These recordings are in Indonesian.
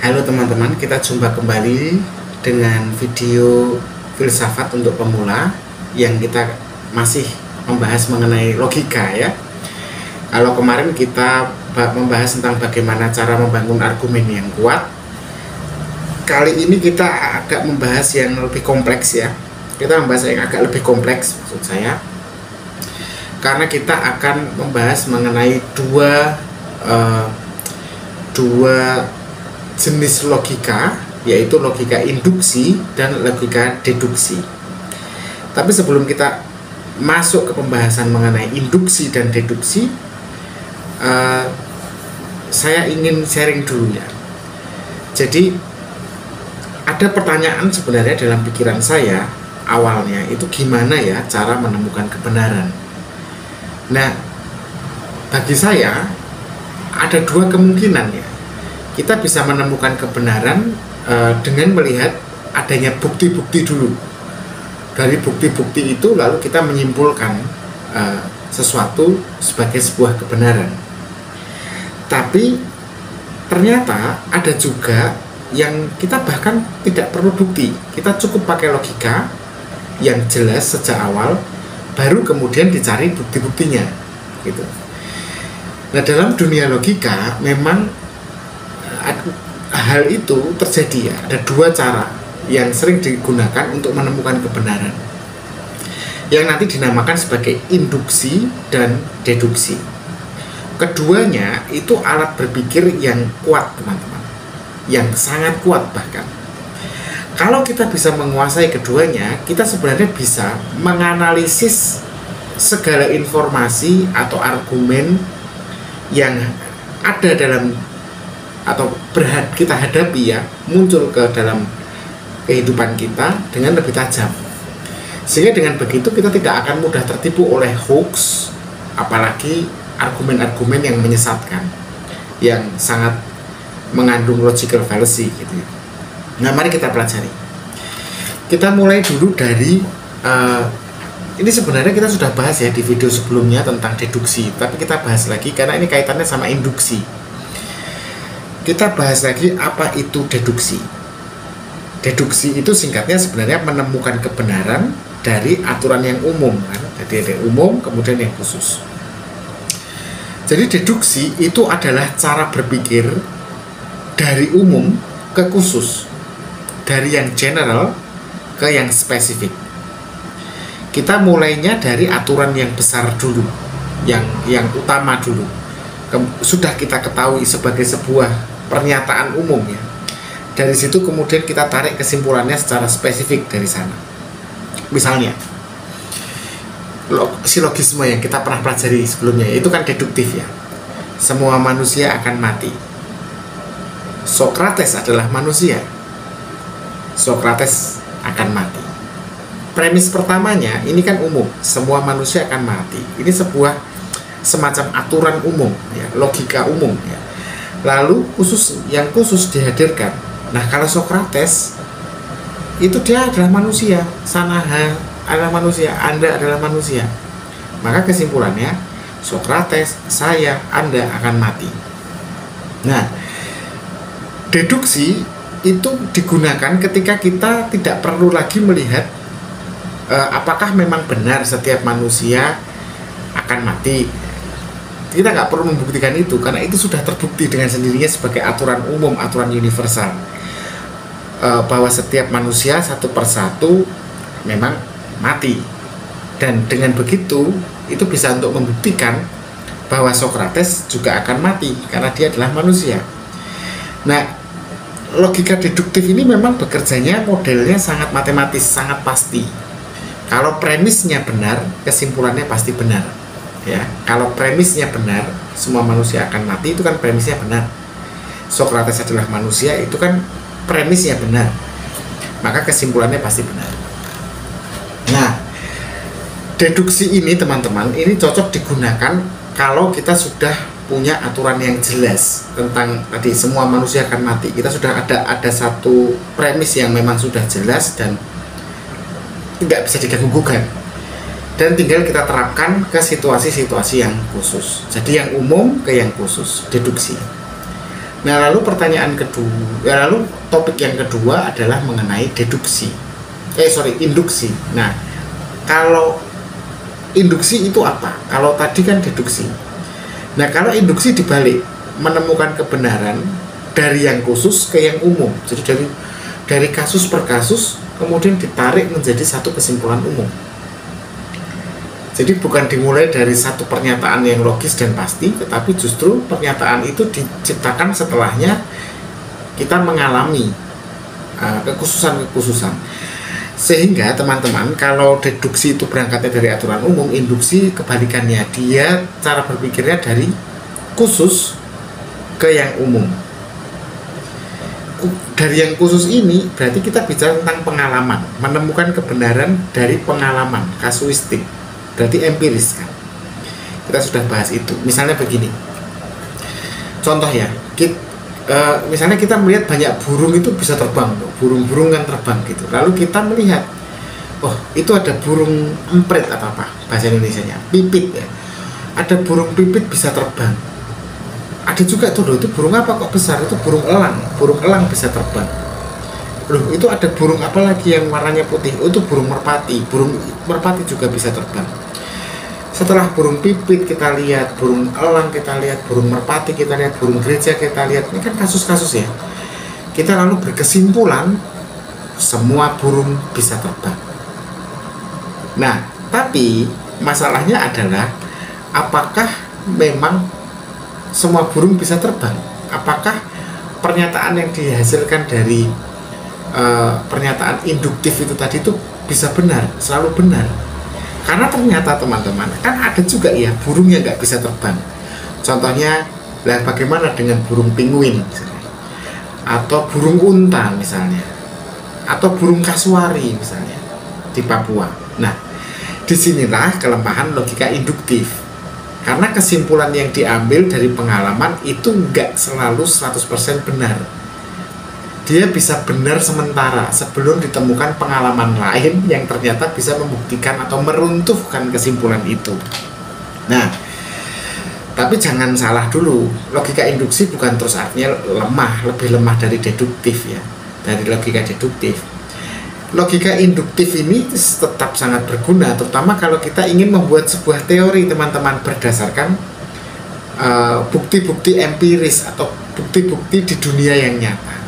Halo teman-teman, kita jumpa kembali dengan video filsafat untuk pemula yang kita masih membahas mengenai logika ya. Kalau kemarin kita membahas tentang bagaimana cara membangun argumen yang kuat, kali ini kita agak membahas yang lebih kompleks ya. Kita membahas yang agak lebih kompleks maksud saya, karena kita akan membahas mengenai dua jenis logika, yaitu logika induksi dan logika deduksi. Tapi sebelum kita masuk ke pembahasan mengenai induksi dan deduksi, saya ingin sharing dulu ya. Jadi ada pertanyaan sebenarnya dalam pikiran saya awalnya, itu gimana ya cara menemukan kebenaran. Nah, bagi saya ada dua kemungkinan ya. Kita bisa menemukan kebenaran dengan melihat adanya bukti-bukti dulu. Dari bukti-bukti itu lalu kita menyimpulkan sesuatu sebagai sebuah kebenaran. Tapi ternyata ada juga yang kita bahkan tidak perlu bukti. Kita cukup pakai logika yang jelas sejak awal, baru kemudian dicari bukti-buktinya gitu. Nah, dalam dunia logika memang hal itu terjadi ya. Ada dua cara yang sering digunakan untuk menemukan kebenaran, yang nanti dinamakan sebagai induksi dan deduksi. Keduanya itu alat berpikir yang kuat teman-teman, yang sangat kuat bahkan. Kalau kita bisa menguasai keduanya, kita sebenarnya bisa menganalisis segala informasi atau argumen yang ada dalam atau kita hadapi ya, muncul ke dalam kehidupan kita dengan lebih tajam. Sehingga dengan begitu kita tidak akan mudah tertipu oleh hoax, apalagi argumen-argumen yang menyesatkan, yang sangat mengandung logical fallacy gitu. Nah, mari kita pelajari. Kita mulai dulu dari ini sebenarnya kita sudah bahas ya di video sebelumnya tentang deduksi, tapi kita bahas lagi karena ini kaitannya sama induksi. Kita bahas lagi apa itu deduksi. Deduksi itu singkatnya sebenarnya menemukan kebenaran dari aturan yang umum kan? Jadi ada yang umum kemudian yang khusus. Jadi deduksi itu adalah cara berpikir dari umum ke khusus, dari yang general ke yang spesifik. Kita mulainya dari aturan yang besar dulu, yang utama dulu. Sudah kita ketahui sebagai sebuah pernyataan umum ya. Dari situ kemudian kita tarik kesimpulannya secara spesifik dari sana. Misalnya silogisme yang kita pernah pelajari sebelumnya, itu kan deduktif ya. Semua manusia akan mati. Socrates adalah manusia. Socrates akan mati. Premis pertamanya ini kan umum, semua manusia akan mati. Ini sebuah semacam aturan umum ya, logika umum ya. Lalu yang khusus dihadirkan. Nah, kalau Socrates itu dia adalah manusia, Sanaha adalah manusia, Anda adalah manusia. Maka kesimpulannya Socrates, saya, Anda akan mati. Nah, deduksi itu digunakan ketika kita tidak perlu lagi melihat apakah memang benar setiap manusia akan mati. Kita nggak perlu membuktikan itu, karena itu sudah terbukti dengan sendirinya sebagai aturan umum, aturan universal, bahwa setiap manusia satu persatu memang mati. Dan dengan begitu itu bisa untuk membuktikan bahwa Socrates juga akan mati karena dia adalah manusia. Nah, logika deduktif ini memang bekerjanya modelnya sangat matematis, sangat pasti. Kalau premisnya benar, kesimpulannya pasti benar. Ya, kalau premisnya benar, semua manusia akan mati, itu kan premisnya benar. Socrates adalah manusia, itu kan premisnya benar. Maka kesimpulannya pasti benar. Nah, deduksi ini teman-teman, ini cocok digunakan kalau kita sudah punya aturan yang jelas tentang tadi semua manusia akan mati. Kita sudah ada satu premis yang memang sudah jelas dan tidak bisa diganggu-gugat. Dan tinggal kita terapkan ke situasi-situasi yang khusus. Jadi yang umum ke yang khusus, deduksi. Nah, lalu pertanyaan kedua, lalu topik yang kedua adalah mengenai deduksi. Induksi. Nah, kalau induksi itu apa? Kalau tadi kan deduksi. Nah, kalau induksi dibalik, menemukan kebenaran dari yang khusus ke yang umum. Jadi dari kasus per kasus kemudian ditarik menjadi satu kesimpulan umum. Jadi bukan dimulai dari satu pernyataan yang logis dan pasti, tetapi justru pernyataan itu diciptakan setelahnya kita mengalami kekhususan-kekhususan. Sehingga teman-teman, kalau deduksi itu berangkatnya dari aturan umum, induksi kebalikannya, dia cara berpikirnya dari khusus ke yang umum. Dari yang khusus ini berarti kita bicara tentang pengalaman, menemukan kebenaran dari pengalaman, kasuistik. Berarti empiris kan. Kita sudah bahas itu. Misalnya begini, contoh ya, misalnya kita melihat banyak burung itu bisa terbang, burung-burung kan terbang gitu. Lalu kita melihat, oh itu ada burung emprit atau apa bahasa Indonesianya, pipit ya. Ada burung pipit bisa terbang. Ada juga tuh loh, itu burung apa kok besar? Itu burung elang bisa terbang. Loh, itu ada burung apa lagi yang warnanya putih? Oh, itu burung merpati juga bisa terbang. Setelah burung pipit kita lihat, burung elang kita lihat, burung merpati kita lihat, burung gereja kita lihat. Ini kan kasus-kasus ya. Kita lalu berkesimpulan semua burung bisa terbang. Nah, tapi masalahnya adalah apakah memang semua burung bisa terbang? Apakah pernyataan yang dihasilkan dari pernyataan induktif itu tadi itu bisa benar, selalu benar? Karena ternyata teman-teman, kan ada juga ya burung yang nggak bisa terbang. Contohnya, bagaimana dengan burung penguin misalnya, atau burung unta misalnya, atau burung kasuari misalnya di Papua. Nah, disinilah kelemahan logika induktif. Karena kesimpulan yang diambil dari pengalaman itu nggak selalu 100% benar. Dia bisa benar sementara sebelum ditemukan pengalaman lain yang ternyata bisa membuktikan atau meruntuhkan kesimpulan itu. Nah, tapi jangan salah dulu, logika induksi bukan terus artinya lemah, lebih lemah dari deduktif ya, dari logika deduktif. Logika induktif ini tetap sangat berguna, terutama kalau kita ingin membuat sebuah teori teman-teman berdasarkan bukti-bukti empiris atau bukti-bukti di dunia yang nyata.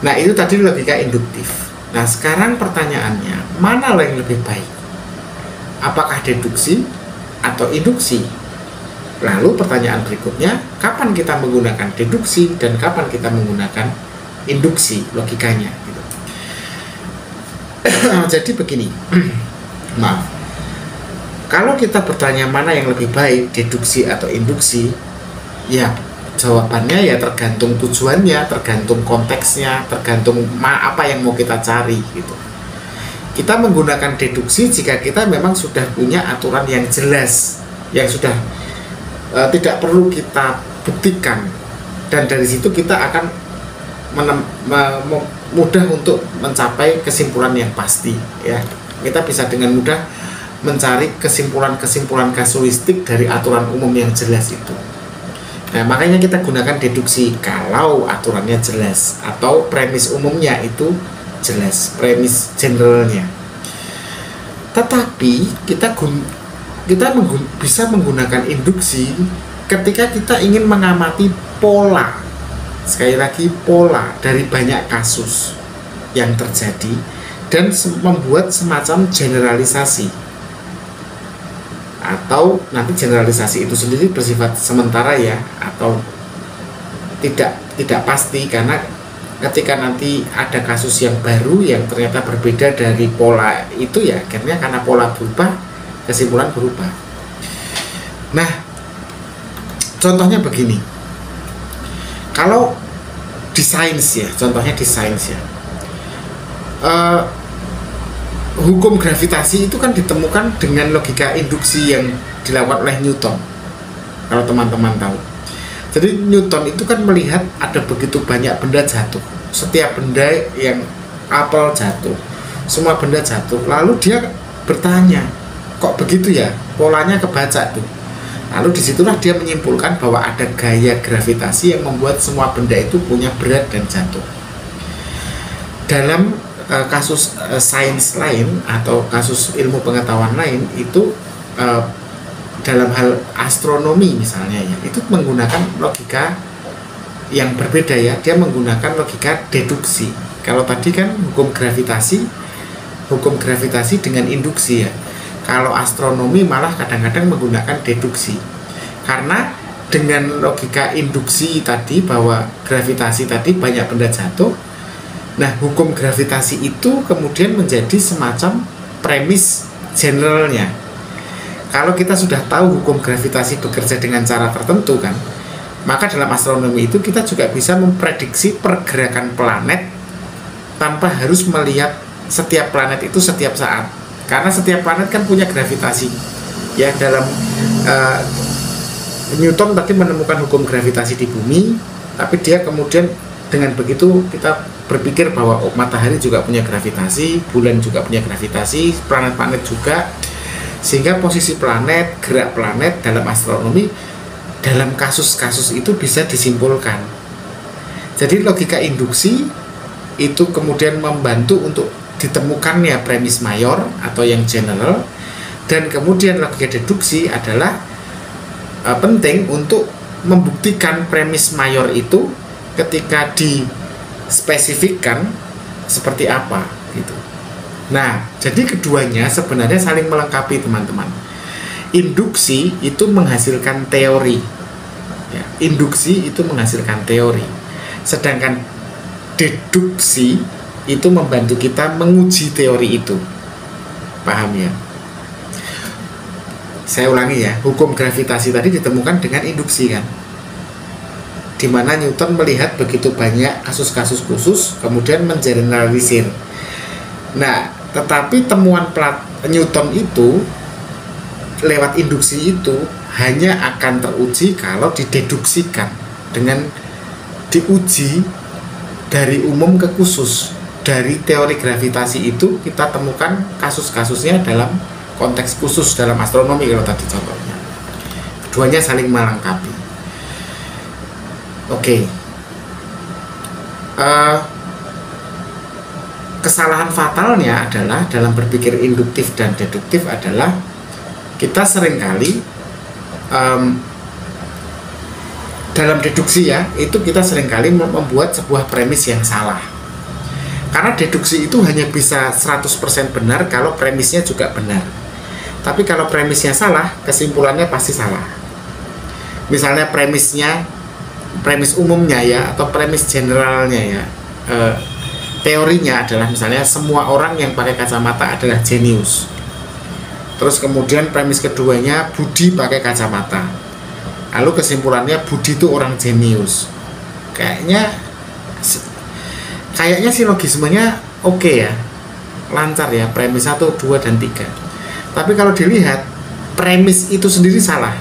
Nah, itu tadi logika induktif. Nah, sekarang pertanyaannya, mana yang lebih baik? Apakah deduksi atau induksi? Lalu pertanyaan berikutnya, kapan kita menggunakan deduksi dan kapan kita menggunakan induksi logikanya gitu. Jadi begini, maaf, kalau kita bertanya mana yang lebih baik, deduksi atau induksi, ya jawabannya ya tergantung tujuannya, tergantung konteksnya, tergantung apa yang mau kita cari gitu. Kita menggunakan deduksi jika kita memang sudah punya aturan yang jelas, yang sudah tidak perlu kita buktikan, dan dari situ kita akan mudah untuk mencapai kesimpulan yang pasti ya. Kita bisa dengan mudah mencari kesimpulan-kesimpulan kasuistik dari aturan umum yang jelas itu. Nah, makanya kita gunakan deduksi kalau aturannya jelas atau premis umumnya itu jelas, premis generalnya. Tetapi kita bisa menggunakan induksi ketika kita ingin mengamati pola, sekali lagi pola dari banyak kasus yang terjadi dan membuat semacam generalisasi. Atau nanti generalisasi itu sendiri bersifat sementara ya, atau tidak pasti, karena ketika nanti ada kasus yang baru yang ternyata berbeda dari pola itu ya, akhirnya karena pola berubah, kesimpulan berubah. Nah, contohnya begini, kalau di sains ya, contohnya di sains ya, hukum gravitasi itu kan ditemukan dengan logika induksi yang dilakukan oleh Newton, kalau teman-teman tahu. Jadi Newton itu kan melihat ada begitu banyak benda jatuh, setiap benda yang apel jatuh, semua benda jatuh, lalu dia bertanya, kok begitu ya, polanya kebaca tuh. Lalu disitulah dia menyimpulkan bahwa ada gaya gravitasi yang membuat semua benda itu punya berat dan jatuh. Dalam kasus sains lain atau kasus ilmu pengetahuan lain itu dalam hal astronomi misalnya ya, itu menggunakan logika yang berbeda ya. Dia menggunakan logika deduksi. Kalau tadi kan hukum gravitasi dengan induksi ya. Kalau astronomi malah kadang-kadang menggunakan deduksi. Karena dengan logika induksi tadi bahwa gravitasi tadi banyak benda jatuh. Nah, hukum gravitasi itu kemudian menjadi semacam premis generalnya. Kalau kita sudah tahu hukum gravitasi bekerja dengan cara tertentu kan, maka dalam astronomi itu kita juga bisa memprediksi pergerakan planet tanpa harus melihat setiap planet itu setiap saat. Karena setiap planet kan punya gravitasi. Ya, dalam Newton tadi menemukan hukum gravitasi di bumi, tapi dia kemudian dengan begitu kita berpikir bahwa matahari juga punya gravitasi, bulan juga punya gravitasi, planet-planet juga. Sehingga posisi planet, gerak planet dalam astronomi dalam kasus-kasus itu bisa disimpulkan. Jadi logika induksi itu kemudian membantu untuk ditemukannya premis mayor atau yang general, dan kemudian logika deduksi adalah penting untuk membuktikan premis mayor itu ketika dispesifikkan seperti apa gitu. Nah, jadi keduanya sebenarnya saling melengkapi teman-teman. Induksi itu menghasilkan teori ya, induksi itu menghasilkan teori, sedangkan deduksi itu membantu kita menguji teori itu. Paham ya? Saya ulangi ya, hukum gravitasi tadi ditemukan dengan induksi kan, dimana Newton melihat begitu banyak kasus-kasus khusus kemudian mengeneralisir. Nah, tetapi temuan Newton itu lewat induksi itu hanya akan teruji kalau dideduksikan, dengan diuji dari umum ke khusus. Dari teori gravitasi itu kita temukan kasus-kasusnya dalam konteks khusus dalam astronomi kalau tadi contohnya. Keduanya saling melengkapi. Oke. Kesalahan fatalnya adalah dalam berpikir induktif dan deduktif adalah kita seringkali dalam deduksi ya, itu kita seringkali membuat sebuah premis yang salah. Karena deduksi itu hanya bisa 100% benar kalau premisnya juga benar. Tapi kalau premisnya salah, kesimpulannya pasti salah. Misalnya premis umumnya ya, atau premis generalnya ya, teorinya adalah misalnya semua orang yang pakai kacamata adalah jenius. Terus kemudian premis keduanya Budi pakai kacamata. Lalu kesimpulannya Budi itu orang jenius. Kayaknya sih logismenya oke ya, lancar ya, premis 1, 2, dan 3. Tapi kalau dilihat premis itu sendiri salah.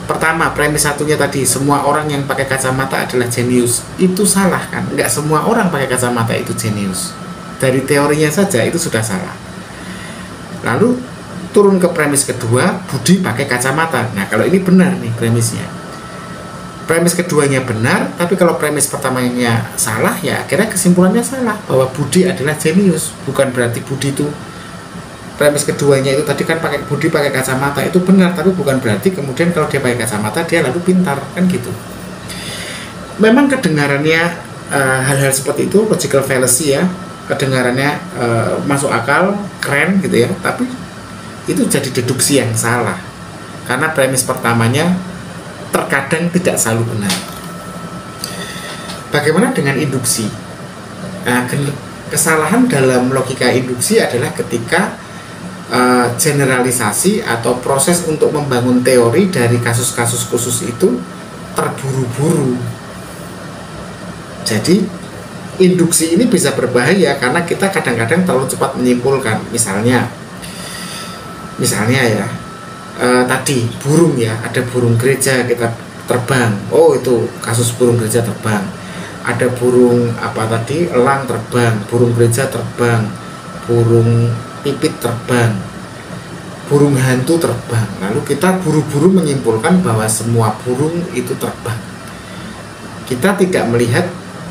Pertama, premis satunya tadi semua orang yang pakai kacamata adalah jenius, itu salah kan? Enggak semua orang pakai kacamata itu jenius. Dari teorinya saja itu sudah salah. Lalu turun ke premis kedua, Budi pakai kacamata. Nah, kalau ini benar nih premisnya. Premis keduanya benar, tapi kalau premis pertamanya salah, ya akhirnya kesimpulannya salah bahwa Budi adalah jenius. Bukan berarti Budi itu, premis keduanya itu tadi kan Budi pakai kacamata itu benar, tapi bukan berarti kemudian kalau dia pakai kacamata dia lalu pintar, kan gitu. Memang kedengarannya hal-hal seperti itu logical fallacy ya, kedengarannya masuk akal, keren gitu ya, tapi itu jadi deduksi yang salah karena premis pertamanya terkadang tidak selalu benar. Bagaimana dengan induksi? Nah, kesalahan dalam logika induksi adalah ketika generalisasi atau proses untuk membangun teori dari kasus-kasus khusus itu terburu-buru. Jadi induksi ini bisa berbahaya karena kita kadang-kadang terlalu cepat menyimpulkan. Misalnya ya, tadi burung ya, ada burung gereja kita terbang, oh itu kasus burung gereja terbang. Ada burung apa tadi, elang terbang, burung gereja terbang, burung pipit terbang. burung hantu terbang, lalu kita buru-buru menyimpulkan bahwa semua burung itu terbang. Kita tidak melihat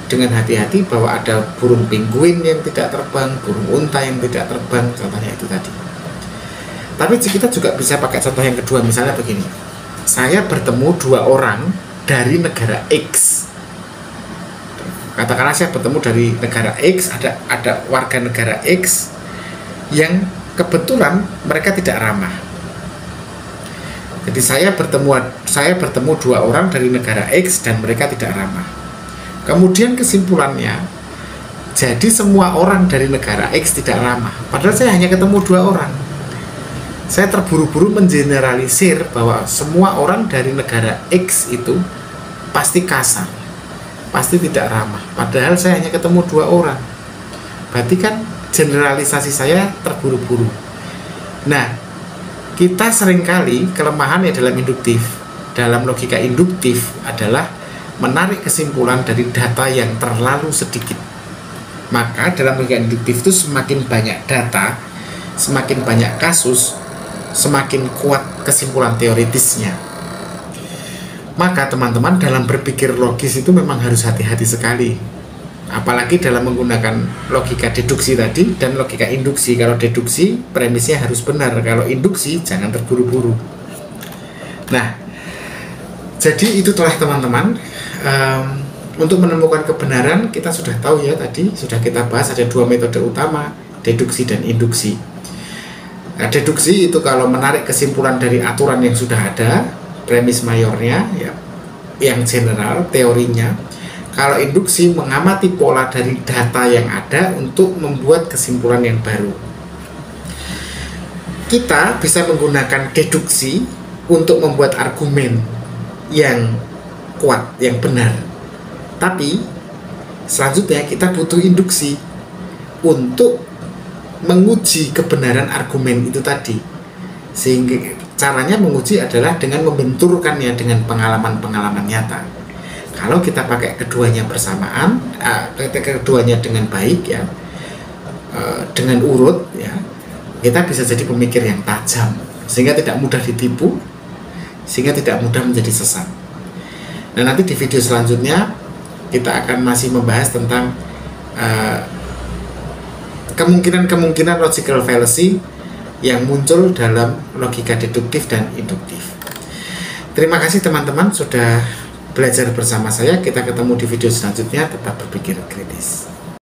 dengan hati-hati bahwa ada burung penguin yang tidak terbang, burung unta yang tidak terbang, contohnya itu tadi. Tapi kita juga bisa pakai contoh yang kedua, misalnya begini. Saya bertemu dua orang dari negara X. Katakanlah saya bertemu dari negara X, ada warga negara X yang kebetulan mereka tidak ramah. Jadi saya bertemu dua orang dari negara X dan mereka tidak ramah. Kemudian kesimpulannya, jadi semua orang dari negara X tidak ramah. Padahal saya hanya ketemu dua orang. Saya terburu-buru mengeneralisir bahwa semua orang dari negara X itu pasti kasar, pasti tidak ramah. Padahal saya hanya ketemu dua orang. Berarti kan generalisasi saya terburu-buru. Nah, kita seringkali kelemahannya dalam induktif, dalam logika induktif adalah menarik kesimpulan dari data yang terlalu sedikit. Maka dalam logika induktif itu semakin banyak data, semakin banyak kasus, semakin kuat kesimpulan teoritisnya. Maka teman-teman dalam berpikir logis itu memang harus hati-hati sekali. Apalagi dalam menggunakan logika deduksi tadi dan logika induksi. Kalau deduksi premisnya harus benar, kalau induksi jangan terburu-buru. Nah, jadi itu telah teman-teman. Untuk menemukan kebenaran kita sudah tahu ya, tadi sudah kita bahas ada dua metode utama, deduksi dan induksi. Nah, deduksi itu kalau menarik kesimpulan dari aturan yang sudah ada, premis mayornya ya, yang general teorinya. Kalau induksi mengamati pola dari data yang ada untuk membuat kesimpulan yang baru. Kita bisa menggunakan deduksi untuk membuat argumen yang kuat, yang benar. Tapi selanjutnya kita butuh induksi untuk menguji kebenaran argumen itu tadi. Sehingga caranya menguji adalah dengan membenturkannya dengan pengalaman-pengalaman nyata. Kalau kita pakai keduanya bersamaan, keduanya dengan baik ya, dengan urut ya, kita bisa jadi pemikir yang tajam, sehingga tidak mudah ditipu, sehingga tidak mudah menjadi sesat. Nah, nanti di video selanjutnya kita akan masih membahas tentang kemungkinan-kemungkinan logical fallacy yang muncul dalam logika deduktif dan induktif. Terima kasih teman-teman sudah belajar bersama saya. Kita ketemu di video selanjutnya. Tetap berpikir kritis.